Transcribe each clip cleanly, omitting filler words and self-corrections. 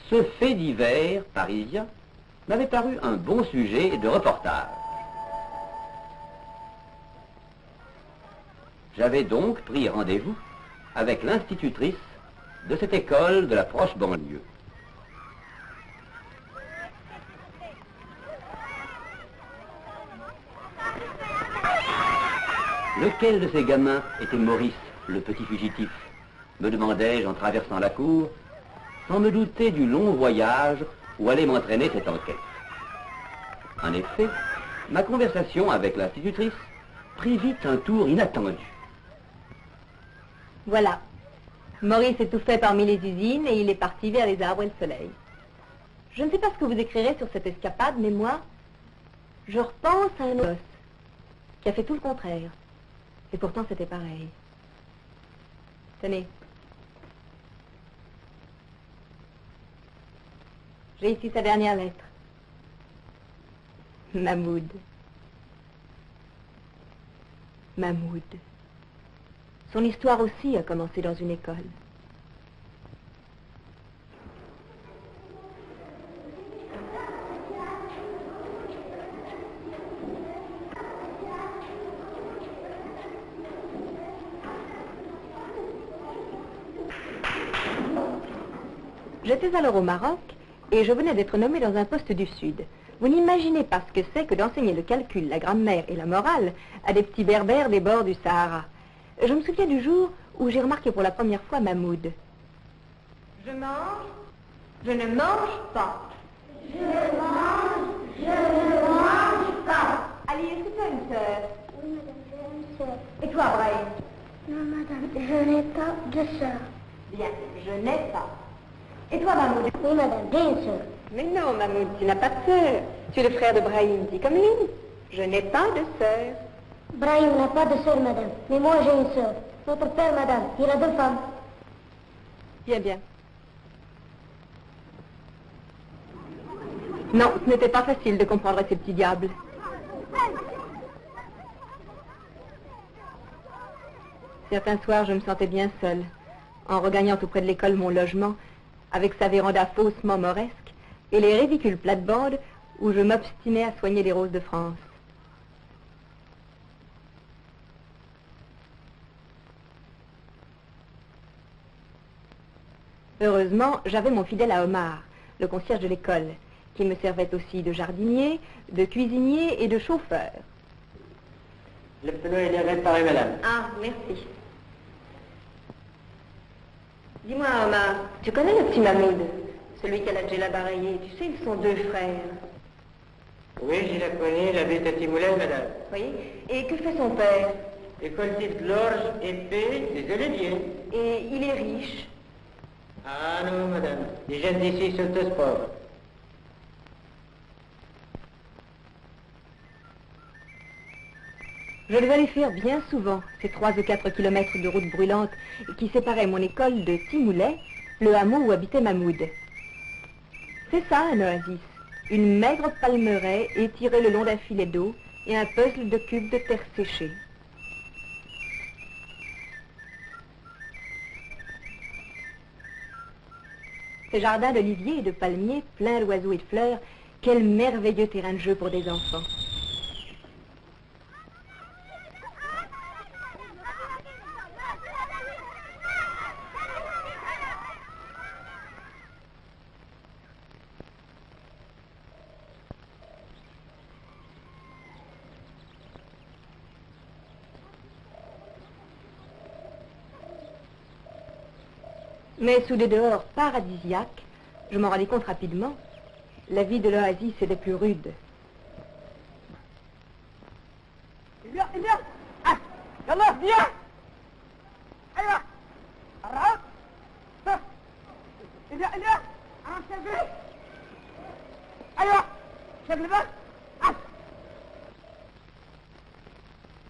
Ce fait divers parisien m'avait paru un bon sujet de reportage. J'avais donc pris rendez-vous avec l'institutrice de cette école de la proche banlieue. Lequel de ces gamins était Maurice, le petit fugitif, me demandai-je en traversant la cour, sans me douter du long voyage où allait m'entraîner cette enquête. En effet, ma conversation avec l'institutrice prit vite un tour inattendu. Voilà. Maurice étouffait parmi les usines et il est parti vers les arbres et le soleil. Je ne sais pas ce que vous écrirez sur cette escapade, mais moi, je repense à un os qui a fait tout le contraire. Et pourtant, c'était pareil. Tenez. J'ai ici sa dernière lettre. Mahmoud. Mahmoud. Son histoire aussi a commencé dans une école. J'étais alors au Maroc et je venais d'être nommée dans un poste du Sud. Vous n'imaginez pas ce que c'est que d'enseigner le calcul, la grammaire et la morale à des petits berbères des bords du Sahara. Je me souviens du jour où j'ai remarqué pour la première fois Mahmoud. Je mange, je ne mange pas. Je mange, je ne mange pas. Ali, est-ce que tu as une sœur? Oui, madame, j'ai une sœur. Et toi, Brahim? Non, madame, je n'ai pas de sœur. Bien, je n'ai pas. Et toi, Mahmoud? Oui, madame, j'ai une sœur. Mais non, Mahmoud, tu n'as pas de sœur. Tu es le frère de Brahim, dis comme lui. Je n'ai pas de sœur. Brahim n'a pas de sœur, madame, mais moi j'ai une sœur. Notre père, madame, il a 2 femmes. Bien, bien. Non, ce n'était pas facile de comprendre ces petits diables. Certains soirs, je me sentais bien seule, en regagnant tout près de l'école mon logement, avec sa véranda faussement mauresque, et les ridicules plates-bandes où je m'obstinais à soigner les roses de France. Heureusement, j'avais mon fidèle à Omar, le concierge de l'école, qui me servait aussi de jardinier, de cuisinier et de chauffeur. Le pneu est réparé, madame. Ah, merci. Dis-moi, Omar, tu connais le petit Mahmoud, celui qu'elle a déjà balayé? Tu sais, ils sont 2 frères. Oui, je la connais, il habite à Timoulin, madame. Oui. Et que fait son père? Il cultive de l'orge et paie des oliviers. Et il est riche. Ah non, madame, les jeunes d'ici sont tous pauvres. Je devais aller faire bien souvent ces 3 ou 4 kilomètres de route brûlante qui séparaient mon école de Timoulet, le hameau où habitait Mahmoud. C'est ça, un oasis. Une maigre palmeraie étirée le long d'un filet d'eau et un puzzle de cubes de terre séchée. Ces jardins d'oliviers et de palmiers pleins d'oiseaux et de fleurs, quel merveilleux terrain de jeu pour des enfants. Mais sous des dehors paradisiaques, je m'en rendis compte rapidement, la vie de l'oasis était plus rude. Viens, viens. Ah, yallah, viens. Aïe, arrête. Viens, viens. Arrête, viens. Aïe, chef le bas. Ah.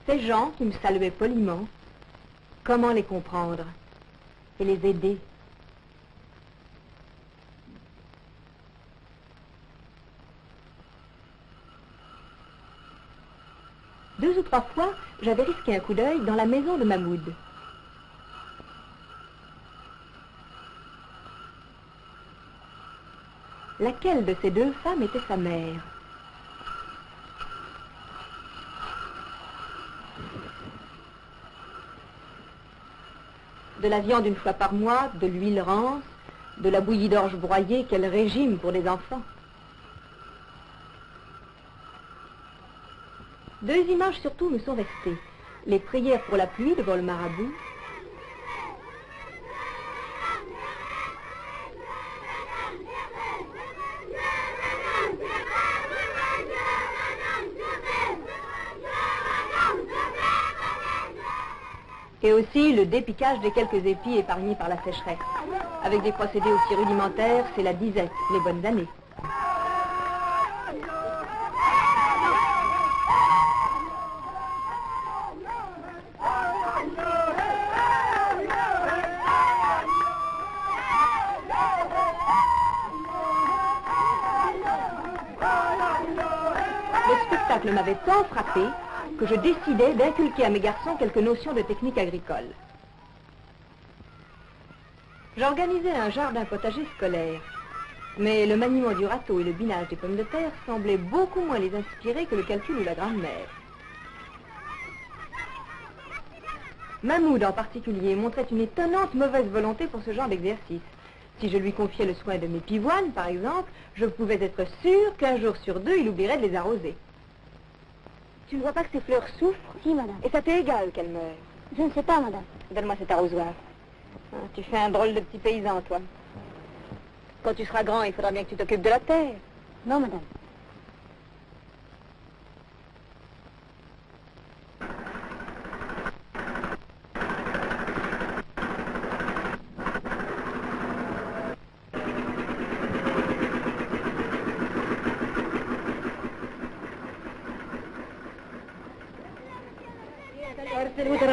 Ces gens qui me saluaient poliment, comment les comprendre et les aider? Deux ou 3 fois, j'avais risqué un coup d'œil dans la maison de Mahmoud. Laquelle de ces deux femmes était sa mère? De la viande une fois par mois, de l'huile rance, de la bouillie d'orge broyée, quel régime pour les enfants. Deux images surtout me sont restées. Les prières pour la pluie devant le marabout. Et aussi le dépiquage des quelques épis épargnés par la sécheresse. Avec des procédés aussi rudimentaires, c'est la disette, les bonnes années. Le spectacle m'avait tant frappé que je décidai d'inculquer à mes garçons quelques notions de technique agricole. J'organisais un jardin potager scolaire, mais le maniement du râteau et le binage des pommes de terre semblaient beaucoup moins les inspirer que le calcul ou la grammaire. Mahmoud en particulier montrait une étonnante mauvaise volonté pour ce genre d'exercice. Si je lui confiais le soin de mes pivoines, par exemple, je pouvais être sûre qu'un jour sur deux, il oublierait de les arroser. Tu ne vois pas que ces fleurs souffrent? Si, madame. Et ça t'est égal qu'elles meurent? Je ne sais pas, madame. Donne-moi cet arrosoir. Ah, tu fais un drôle de petit paysan, toi. Quand tu seras grand, il faudra bien que tu t'occupes de la terre. Non, madame.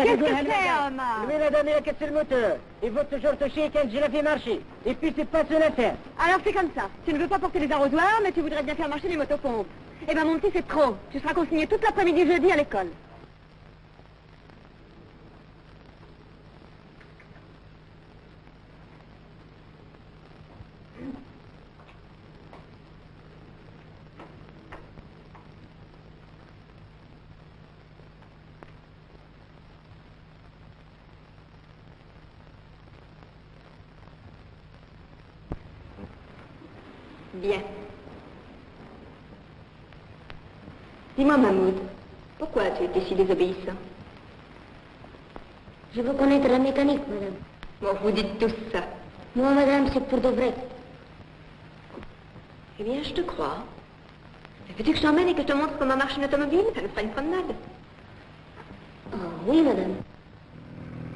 Qu'est-ce que c'est, Omar? Lui, la dame, il a cassé le moteur. Il faut toujours toucher quand je la fais marcher. Et puis, c'est pas son affaire. Alors c'est comme ça. Tu ne veux pas porter les arrosoirs, mais tu voudrais bien faire marcher les motopompes. Eh ben mon petit, c'est trop. Tu seras consigné toute l'après-midi jeudi à l'école. Bien. Dis-moi, Mahmoud, pourquoi as-tu été si désobéissant? Je veux connaître la mécanique, madame. Bon, vous dites tous ça. Moi, madame, c'est pour de vrai. Eh bien, je te crois. Veux-tu que je t'emmène et que je te montre comment marche une automobile? Ça nous fera une promenade. Oh, oui, madame.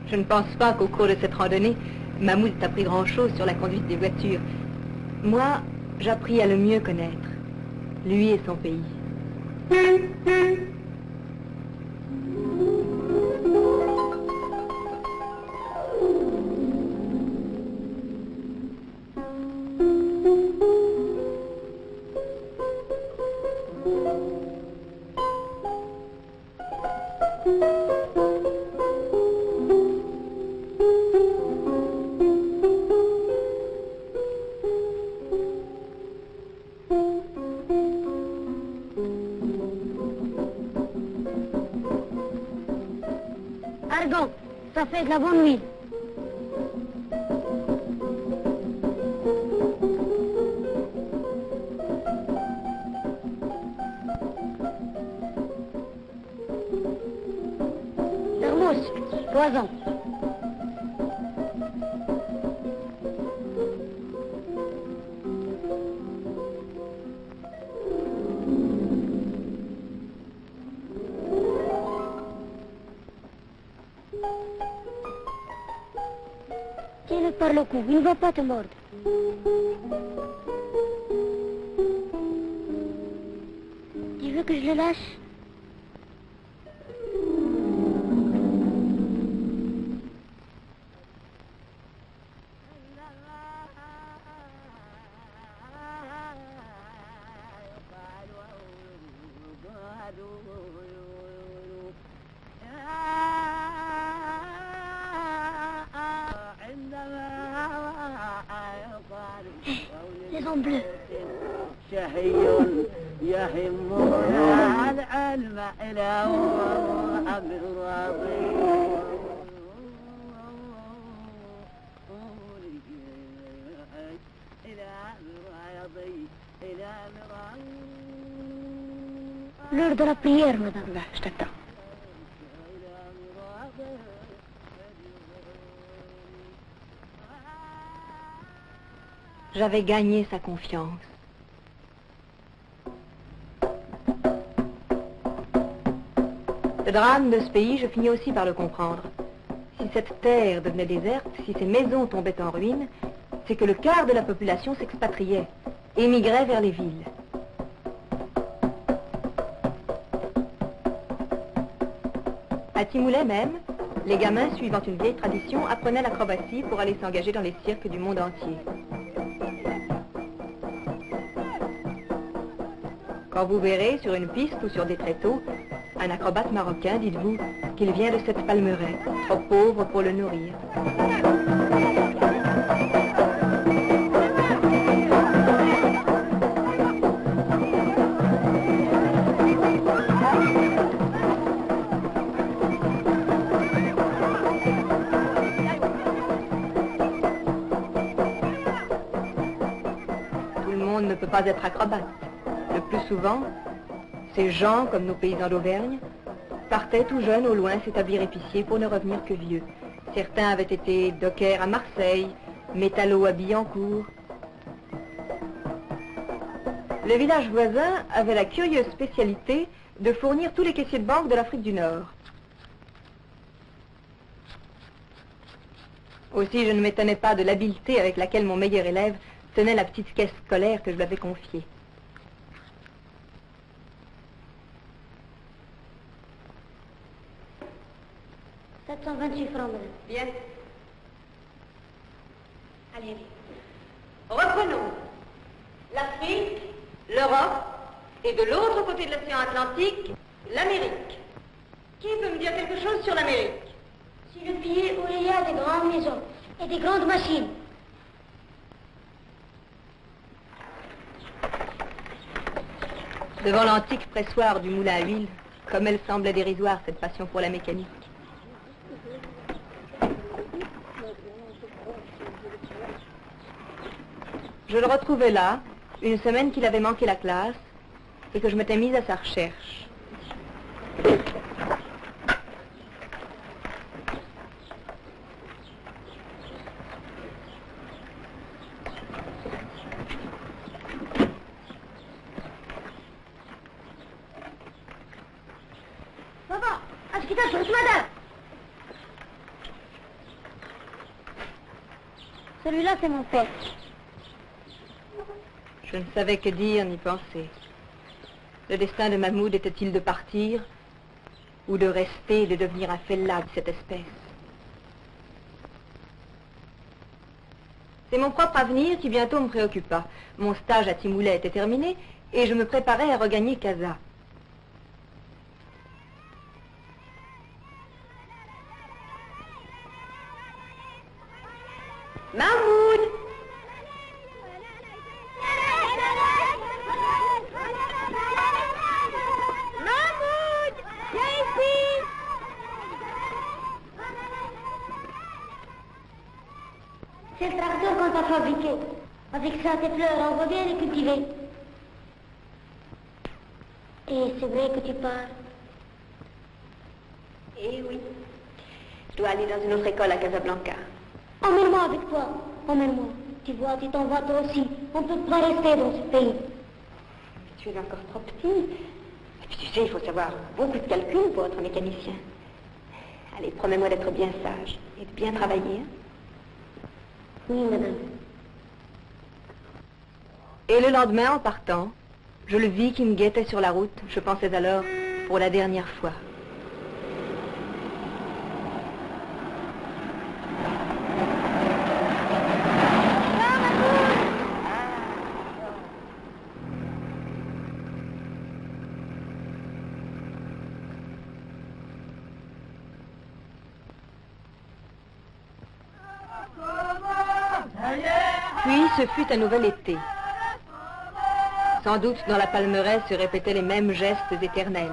Je ne pense pas qu'au cours de cette randonnée, Mahmoud t'a appris grand-chose sur la conduite des voitures. Moi, j'appris à le mieux connaître, lui et son pays. Argon, ça fait de la bonne huile. Thermos, poison. Tiens-le par le cou, il ne va pas te mordre. Tu veux que je le lâche? Les hommes bleus. شهي يهمنا العلم إلى أمر راضي L'heure de la prière, madame. Là, je t'attends. J'avais gagné sa confiance. Le drame de ce pays, je finis aussi par le comprendre. Si cette terre devenait déserte, si ces maisons tombaient en ruine, c'est que le quart de la population s'expatriait, émigrait vers les villes. À Timoulet même, les gamins, suivant une vieille tradition, apprenaient l'acrobatie pour aller s'engager dans les cirques du monde entier. Quand vous verrez sur une piste ou sur des tréteaux un acrobate marocain, dites-vous qu'il vient de cette palmeraie, trop pauvre pour le nourrir. Tout le monde ne peut pas être acrobate. Le plus souvent, ces gens, comme nos paysans d'Auvergne, partaient tout jeunes au loin s'établir épiciers pour ne revenir que vieux. Certains avaient été dockers à Marseille, métallos à Billancourt. Le village voisin avait la curieuse spécialité de fournir tous les caissiers de banque de l'Afrique du Nord. Aussi, je ne m'étonnais pas de l'habileté avec laquelle mon meilleur élève tenait la petite caisse scolaire que je lui avais confiée. « 728 francs, madame. » Bien. Allez, allez. Reprenons. L'Afrique, l'Europe, et de l'autre côté de l'océan Atlantique, l'Amérique. Qui peut me dire quelque chose sur l'Amérique? C'est le pays où il y a des grandes maisons et des grandes machines. Devant l'antique pressoir du moulin à huile, comme elle semblait dérisoire, cette passion pour la mécanique. Je le retrouvais là, une semaine qu'il avait manqué la classe, et que je m'étais mise à sa recherche. Papa, est-ce que t'as chose, madame? Celui-là, c'est mon père. Je ne savais que dire ni penser. Le destin de Mahmoud était-il de partir ou de rester et de devenir un fellah de cette espèce? C'est mon propre avenir qui bientôt me préoccupa. Mon stage à Timoulet était terminé et je me préparais à regagner Casa. Mahmoud! Mahmoud! Viens ici! C'est le tracteur qu'on t'a fabriqué. Avec ça, tes fleurs, on va bien les cultiver. Et c'est vrai que tu pars. Eh oui. Je dois aller dans une autre école à Casablanca. Emmène-moi avec toi. Emmène-moi. Tu vois, tu t'en vas toi aussi. On ne peut pas rester dans ce pays. Tu es encore trop petit. Et puis tu sais, il faut savoir beaucoup de calculs pour être mécanicien. Allez, promets-moi d'être bien sage et de bien travailler. Hein? Oui, madame. Et le lendemain, en partant, je le vis qui me guettait sur la route. Je pensais alors, pour la dernière fois. Puis ce fut un nouvel été. Sans doute dans la palmeraie se répétaient les mêmes gestes éternels.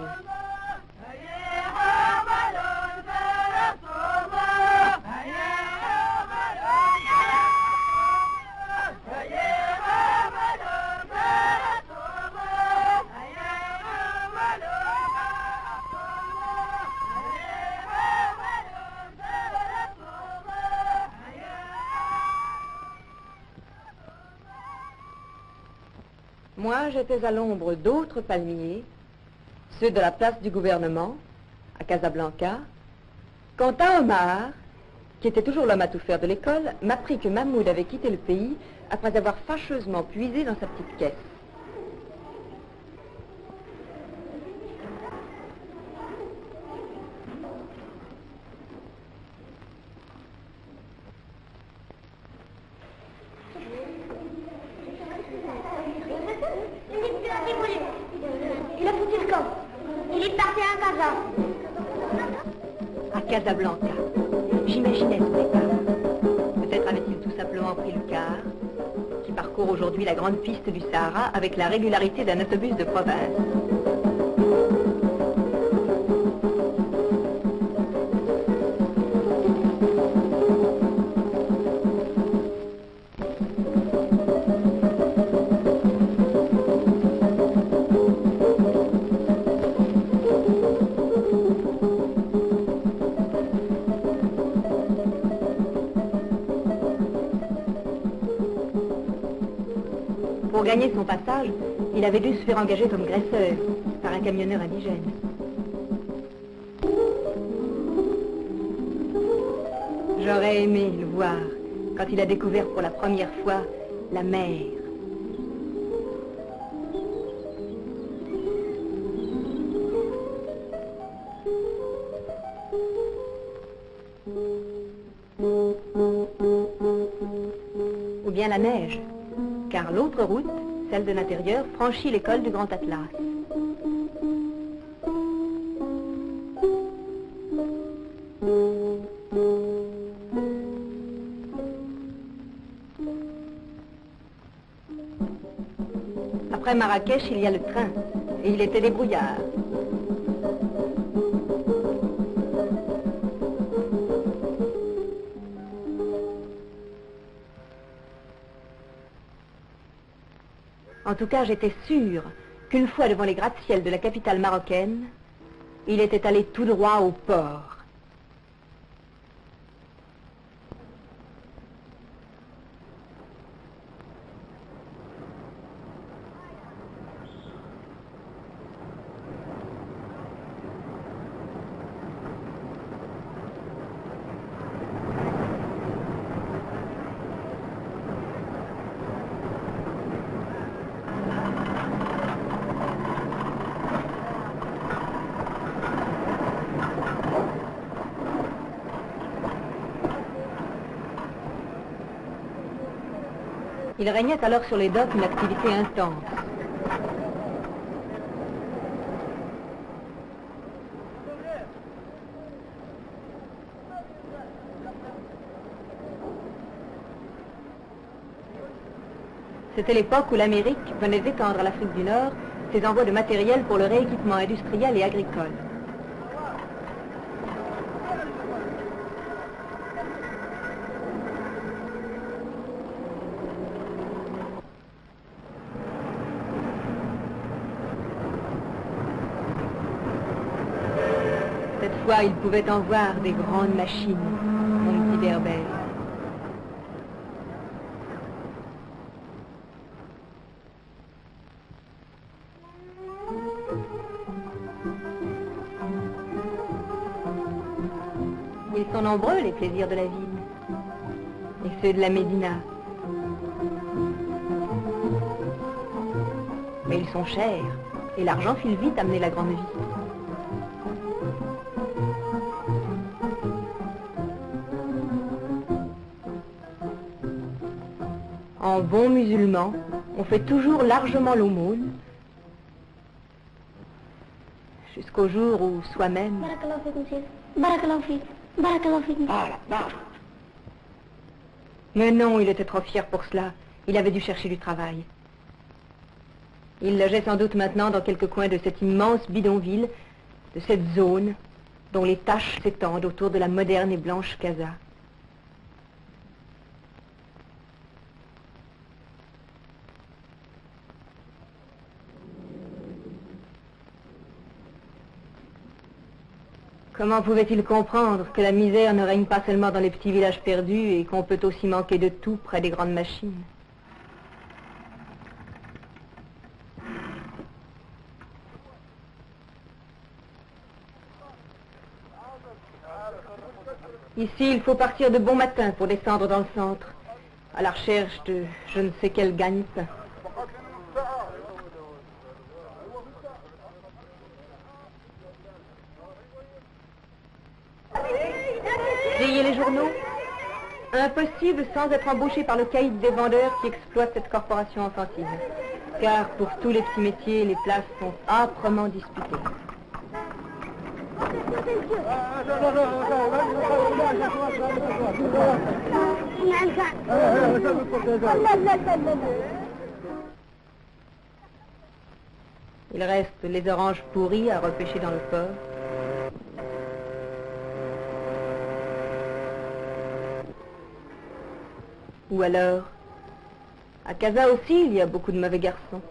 Moi, j'étais à l'ombre d'autres palmiers, ceux de la place du gouvernement, à Casablanca. Quant à Omar, qui était toujours l'homme à tout faire de l'école, m'apprit que Mahmoud avait quitté le pays après avoir fâcheusement puisé dans sa petite caisse. Il a foutu le camp. Il est parti à Casa. À Casablanca. J'imaginais son départ. Peut-être avait-il tout simplement pris le car, qui parcourt aujourd'hui la grande piste du Sahara avec la régularité d'un autobus de province. Pour gagner son passage, il avait dû se faire engager comme graisseur par un camionneur indigène. J'aurais aimé le voir quand il a découvert pour la première fois la mer. Ou bien la neige. Car l'autre route, celle de l'intérieur, franchit l'école du Grand Atlas. Après Marrakech, il y a le train, et il était débrouillard. En tout cas, j'étais sûre qu'une fois devant les gratte-ciels de la capitale marocaine, il était allé tout droit au port. Il régnait alors sur les docks une activité intense. C'était l'époque où l'Amérique venait d'étendre à l'Afrique du Nord ses envois de matériel pour le rééquipement industriel et agricole. Cette fois, il pouvait en voir des grandes machines, mon petit Berbère. Ils sont nombreux, les plaisirs de la ville, et ceux de la Médina. Mais ils sont chers, et l'argent file vite à mener la grande vie. En bon musulman, on fait toujours largement l'aumône, jusqu'au jour où soi-même... Barakallahu fikum, Cheikh. Barakallahu fik. Barakallahu fikum. Mais non, il était trop fier pour cela. Il avait dû chercher du travail. Il logeait sans doute maintenant dans quelques coins de cet immense bidonville, de cette zone dont les taches s'étendent autour de la moderne et blanche casa. Comment pouvait-il comprendre que la misère ne règne pas seulement dans les petits villages perdus et qu'on peut aussi manquer de tout près des grandes machines? Ici, il faut partir de bon matin pour descendre dans le centre, à la recherche de je ne sais quel gagne-pain. Plier les journaux? Impossible sans être embauché par le caïd des vendeurs qui exploitent cette corporation enfantine. Car pour tous les petits métiers, les places sont âprement disputées. Il reste les oranges pourries à repêcher dans le port. Ou alors, à Casa aussi, il y a beaucoup de mauvais garçons.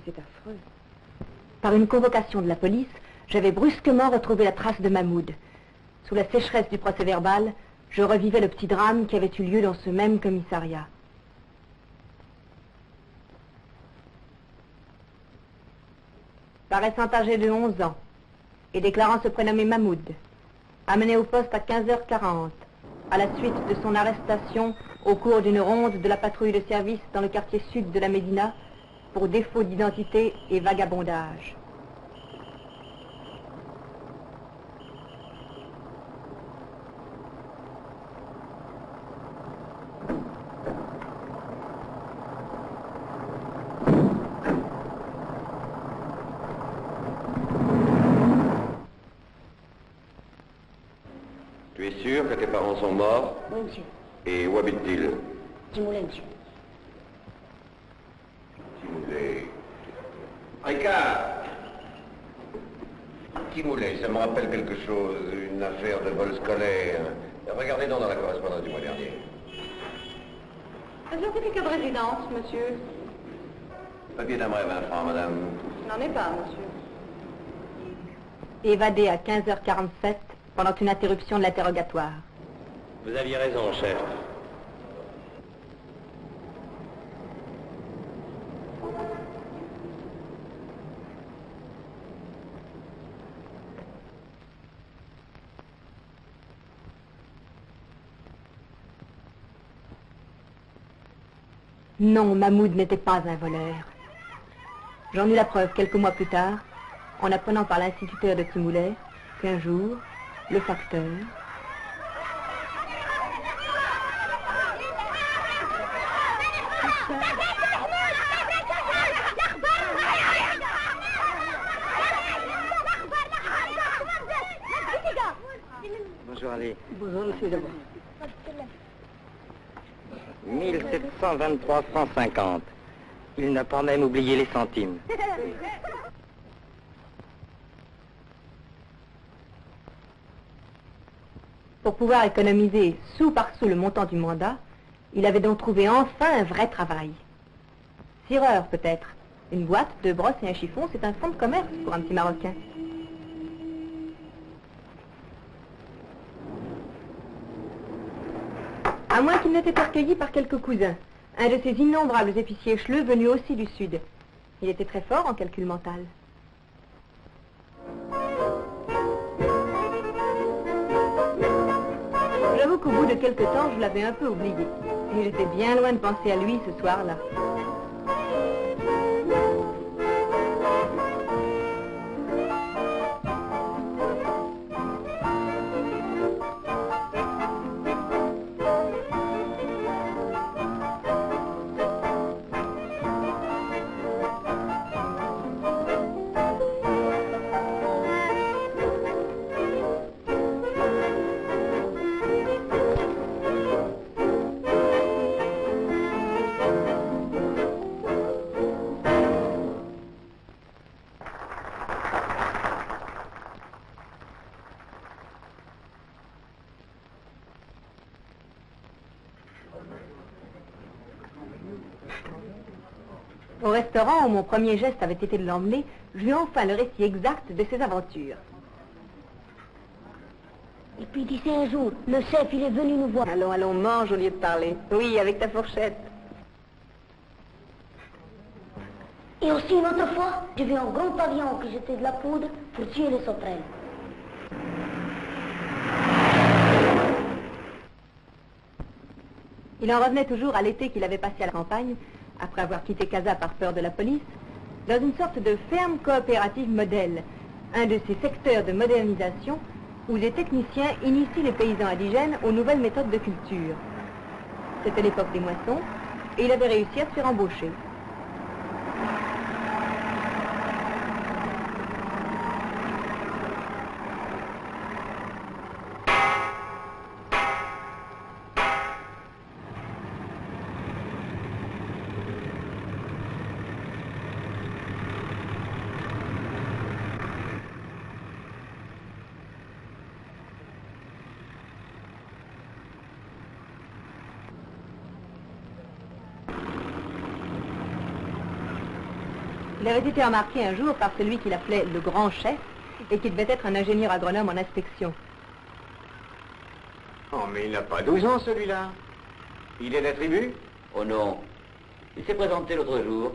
C'est affreux. Par une convocation de la police, j'avais brusquement retrouvé la trace de Mahmoud. Sous la sécheresse du procès-verbal, je revivais le petit drame qui avait eu lieu dans ce même commissariat. Paraissant âgé de 11 ans et déclarant se prénommer Mahmoud, amené au poste à 15h40, à la suite de son arrestation au cours d'une ronde de la patrouille de service dans le quartier sud de la Médina, pour défaut d'identité et vagabondage. Tu es sûr que tes parents sont morts? Oui, monsieur. Et où habitent-ils? Timoulin, monsieur. Timoulé. Ricard! Timoulé, ça me rappelle quelque chose, une affaire de vol scolaire. Regardez donc dans la correspondance du mois dernier. Un certificat de résidence, monsieur. Papier d'un bref 20 francs, madame. Je n'en ai pas, monsieur. Évadé à 15h47 pendant une interruption de l'interrogatoire. Vous aviez raison, chef. Non, Mahmoud n'était pas un voleur. J'en eus la preuve quelques mois plus tard, en apprenant par l'instituteur de Timoulet qu'un jour, le facteur... Bonjour Ali. Bonjour, monsieur, d'abord. 1723 francs 50. Il n'a pas même oublié les centimes. Pour pouvoir économiser sou par sou le montant du mandat, il avait donc trouvé enfin un vrai travail. Cireur, peut-être. Une boîte, deux brosses et un chiffon, c'est un fonds de commerce pour un petit Marocain. À moins qu'il n'ait été recueilli par quelques cousins, un de ces innombrables épiciers écheleux venus aussi du Sud. Il était très fort en calcul mental. J'avoue qu'au bout de quelque temps, je l'avais un peu oublié. Et j'étais bien loin de penser à lui ce soir-là. Au restaurant où mon premier geste avait été de l'emmener, j'eus enfin le récit exact de ses aventures. Et puis d'ici un jour, le chef, il est venu nous voir. Allons, allons, mange au lieu de parler. Oui, avec ta fourchette. Et aussi une autre fois, j'ai vu un grand pavillon qui jetait de la poudre pour tuer les sauterelles. Il en revenait toujours à l'été qu'il avait passé à la campagne, après avoir quitté Casa par peur de la police, dans une sorte de ferme coopérative modèle, un de ces secteurs de modernisation où des techniciens initient les paysans indigènes aux nouvelles méthodes de culture. C'était l'époque des moissons, et il avait réussi à se faire embaucher. Il avait été remarqué un jour par celui qu'il appelait le grand chef et qui devait être un ingénieur agronome en inspection. Oh, mais il n'a pas 12 ans, celui-là. Il est de la tribu? Oh non. Il s'est présenté l'autre jour.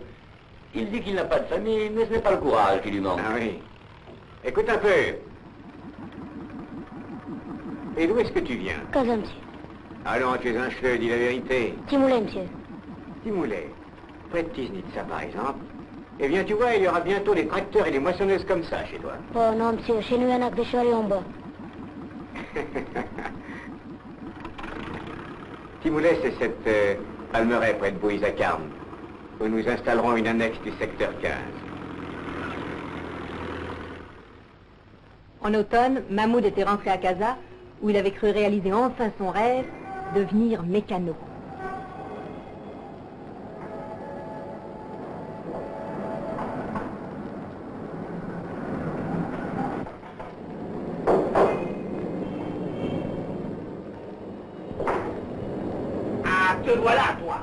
Il dit qu'il n'a pas de famille, mais ce n'est pas le courage qui lui manque. Ah oui. Écoute un peu. Et d'où est-ce que tu viens? Casa, monsieur. Allons, tu es un chleu, dis la vérité. Timoulet, monsieur. Timoulet, près de Tisnitsa, par exemple. Eh bien, tu vois, il y aura bientôt des tracteurs et des moissonneuses comme ça chez toi. Oh non, monsieur, chez nous, il y en a que des chariots en bas. Timoulet, c'est cette palmeraie près de Bouizacarne, où nous installerons une annexe du secteur 15. En automne, Mahmoud était rentré à Casa, où il avait cru réaliser enfin son rêve, devenir mécano. Te voilà, toi.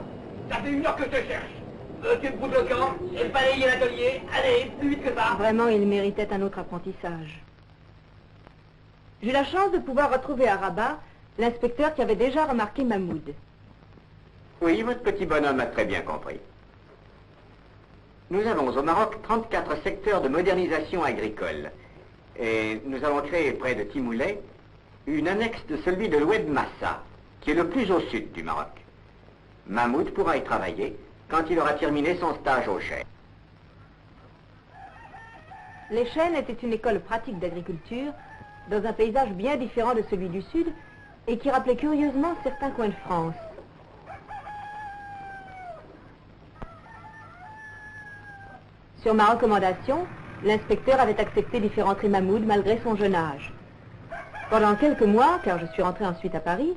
Ça fait 1 heure que je te cherche. Tu me fous le camp et balayer l'atelier. Allez, plus vite que ça. Vraiment, il méritait un autre apprentissage. J'ai eu la chance de pouvoir retrouver à Rabat l'inspecteur qui avait déjà remarqué Mahmoud. Oui, votre petit bonhomme a très bien compris. Nous avons au Maroc 34 secteurs de modernisation agricole. Et nous allons créer près de Timoulet une annexe de celui de l'Oued Massa, qui est le plus au sud du Maroc. Mahmoud pourra y travailler quand il aura terminé son stage au chêne. Les Chênes était une école pratique d'agriculture dans un paysage bien différent de celui du sud et qui rappelait curieusement certains coins de France. Sur ma recommandation, l'inspecteur avait accepté d'y faire entrer Mahmoud malgré son jeune âge. Pendant quelques mois, car je suis rentrée ensuite à Paris,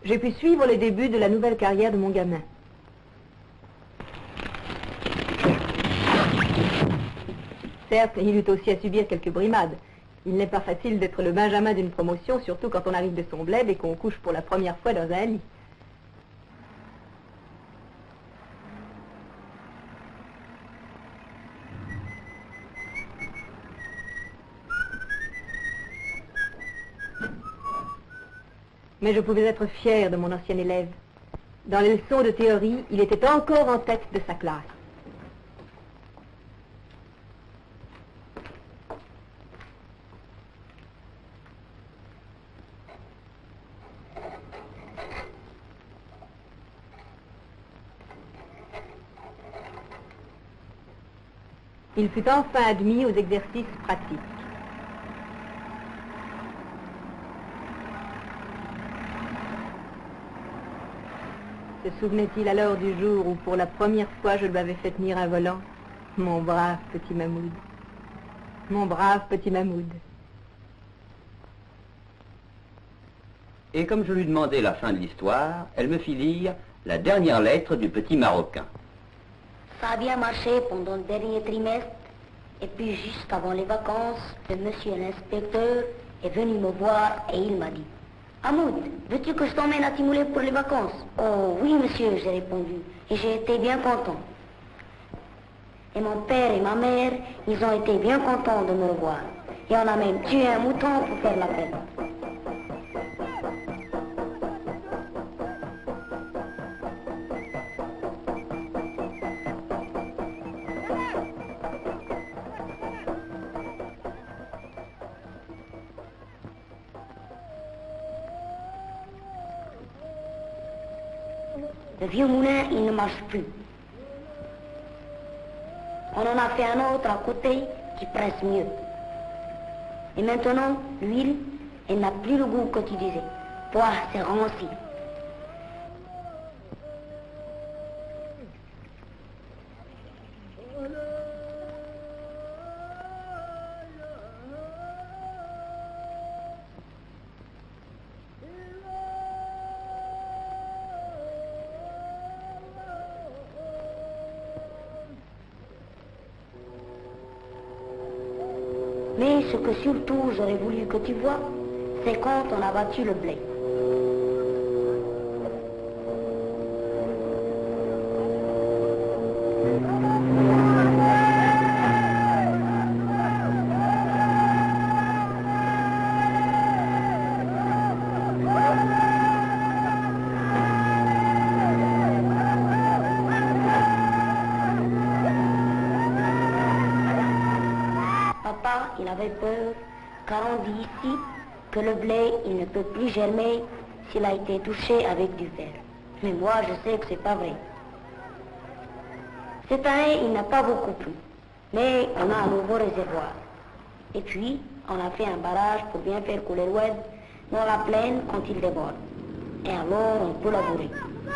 j'ai pu suivre les débuts de la nouvelle carrière de mon gamin. Certes, il eut aussi à subir quelques brimades. Il n'est pas facile d'être le benjamin d'une promotion, surtout quand on arrive de son bled et qu'on couche pour la première fois dans un lit. Mais je pouvais être fière de mon ancien élève. Dans les leçons de théorie, il était encore en tête de sa classe. Il fut enfin admis aux exercices pratiques. Se souvenait-il alors du jour où pour la première fois je lui avais fait tenir un volant? Mon brave petit Mahmoud. Mon brave petit Mahmoud. Et comme je lui demandais la fin de l'histoire, elle me fit lire la dernière lettre du petit Marocain. Ça a bien marché pendant le dernier trimestre. Et puis juste avant les vacances, le monsieur l'inspecteur est venu me voir et il m'a dit: Mahmoud, veux-tu que je t'emmène à Timoulet pour les vacances? Oh oui monsieur, j'ai répondu. Et j'ai été bien content. Et mon père et ma mère, ils ont été bien contents de me revoir. Et on a même tué un mouton pour faire la fête. Le vieux moulin, il ne marche plus. On en a fait un autre à côté qui presse mieux. Et maintenant, l'huile, elle n'a plus le goût que tu disais. Pouah, c'est ranci. Mais ce que surtout j'aurais voulu que tu vois, c'est quand on a battu le blé. Papa, il avait peur, car on dit ici que le blé, il ne peut plus germer s'il a été touché avec du fer. Mais moi, je sais que c'est pas vrai. Cette année, il n'a pas beaucoup plu, mais on a un nouveau réservoir. Et puis, on a fait un barrage pour bien faire couler l'oued dans la plaine quand il déborde. Et alors, on peut labourer.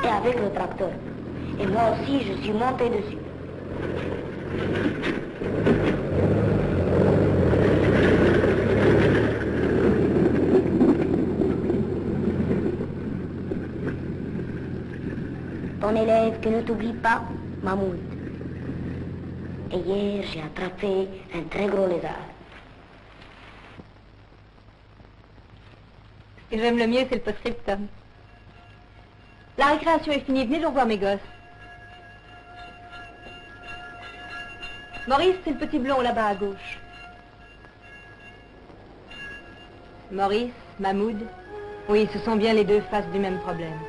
Et avec le tracteur. Et moi aussi, je suis monté dessus. Ton élève qui ne t'oublie pas, Mahmoud. Et hier, j'ai attrapé un très gros lézard. Ce que j'aime le mieux, c'est le post-scriptum. La récréation est finie, venez donc voir mes gosses. Maurice, c'est le petit blond là-bas à gauche. Maurice, Mahmoud, oui, ce sont bien les deux faces du même problème.